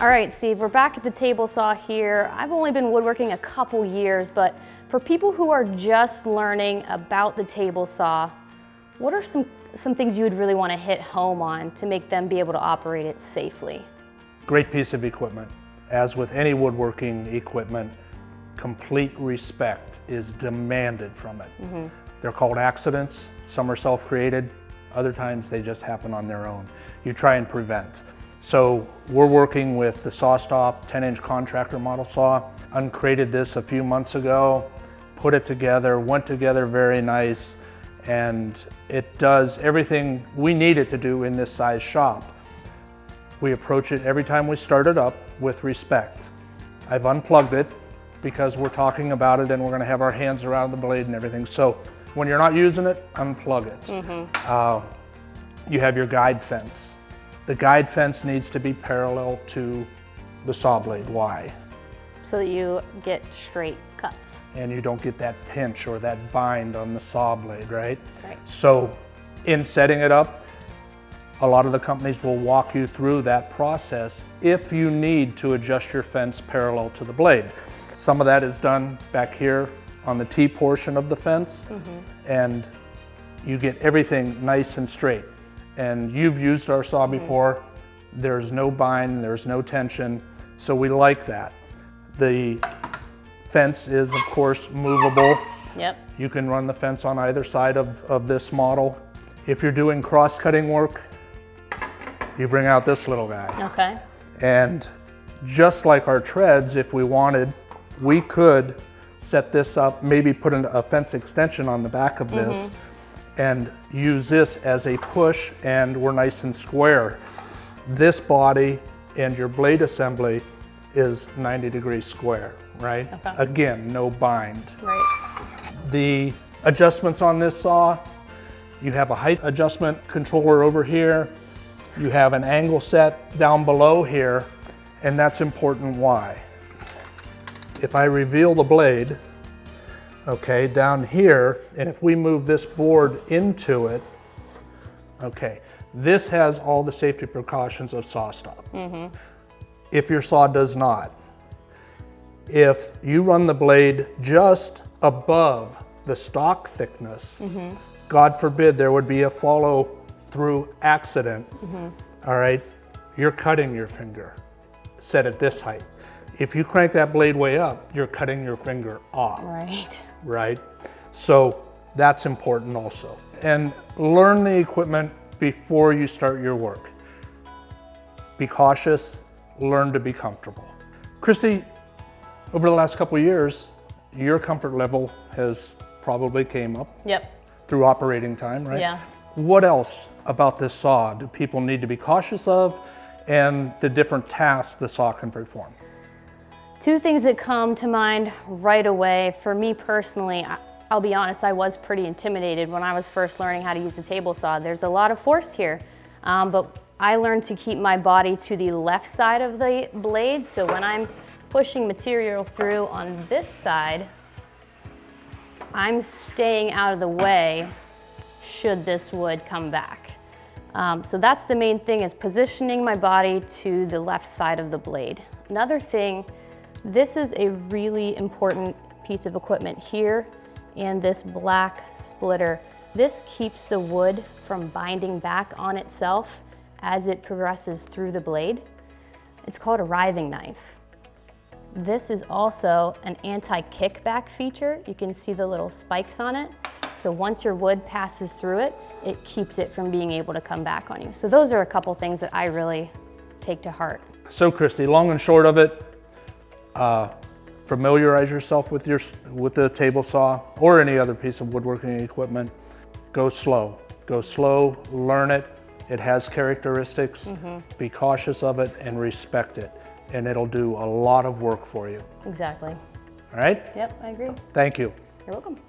All right, Steve, we're back at the table saw here. I've only been woodworking a couple years, but for people who are just learning about the table saw, what are some things you would really want to hit home on to make them be able to operate it safely? Great piece of equipment. As with any woodworking equipment, complete respect is demanded from it. They're called accidents. Some are self-created. Other times they just happen on their own. You try and prevent. So we're working with the SawStop 10-inch contractor model saw. Uncrated this a few months ago, put it together, went together very nice, and it does everything we need it to do in this size shop. We approach it every time we start it up with respect. I've unplugged it because we're talking about it and we're gonna have our hands around the blade and everything. So when you're not using it, unplug it. You have your guide fence. The guide fence needs to be parallel to the saw blade. Why? So that you get straight cuts. And you don't get that pinch or that bind on the saw blade, right? Right. So in setting it up, a lot of the companies will walk you through that process if you need to adjust your fence parallel to the blade. Some of that is done back here on the T portion of the fence, and you get everything nice and straight. And you've used our saw before. There's no bind, there's no tension, so we like that. The fence is, of course, movable. Yep. You can run the fence on either side of this model. If you're doing cross-cutting work, you bring out this little guy. Okay. And just like our treads, if we wanted, we could set this up, maybe put a fence extension on the back of this, and use this as a push, and we're nice and square. This body and your blade assembly is 90 degrees square, right? Okay. Again, no bind. Right. The adjustments on this saw, you have a height adjustment controller over here, you have an angle set down below here, and that's important. Why? If I reveal the blade, okay, down here, and if we move this board into it, okay, this has all the safety precautions of SawStop. If your saw does not, if you run the blade just above the stock thickness, God forbid there would be a follow through accident, all right, you're cutting your finger, set at this height. If you crank that blade way up, you're cutting your finger off. Right. Right? So that's important also. And learn the equipment before you start your work. Be cautious, learn to be comfortable. Christy, over the last couple of years, your comfort level has probably came up. Yep. Through operating time, right? Yeah. What else about this saw do people need to be cautious of, and the different tasks the saw can perform? Two things that come to mind right away. For me personally, I'll be honest, I was pretty intimidated when I was first learning how to use a table saw. There's a lot of force here, but I learned to keep my body to the left side of the blade. So when I'm pushing material through on this side, I'm staying out of the way should this wood come back. So that's the main thing, is positioning my body to the left side of the blade. Another thing, this is a really important piece of equipment here, and this black splitter. This keeps the wood from binding back on itself as it progresses through the blade. It's called a riving knife. This is also an anti-kickback feature. You can see the little spikes on it. So once your wood passes through it, it keeps it from being able to come back on you. So those are a couple things that I really take to heart. So Christy, long and short of it, familiarize yourself with the table saw or any other piece of woodworking equipment. Go slow, learn it. It has characteristics. Be cautious of it and respect it, and it'll do a lot of work for you. Exactly. All right? Yep, I agree. Thank you. You're welcome.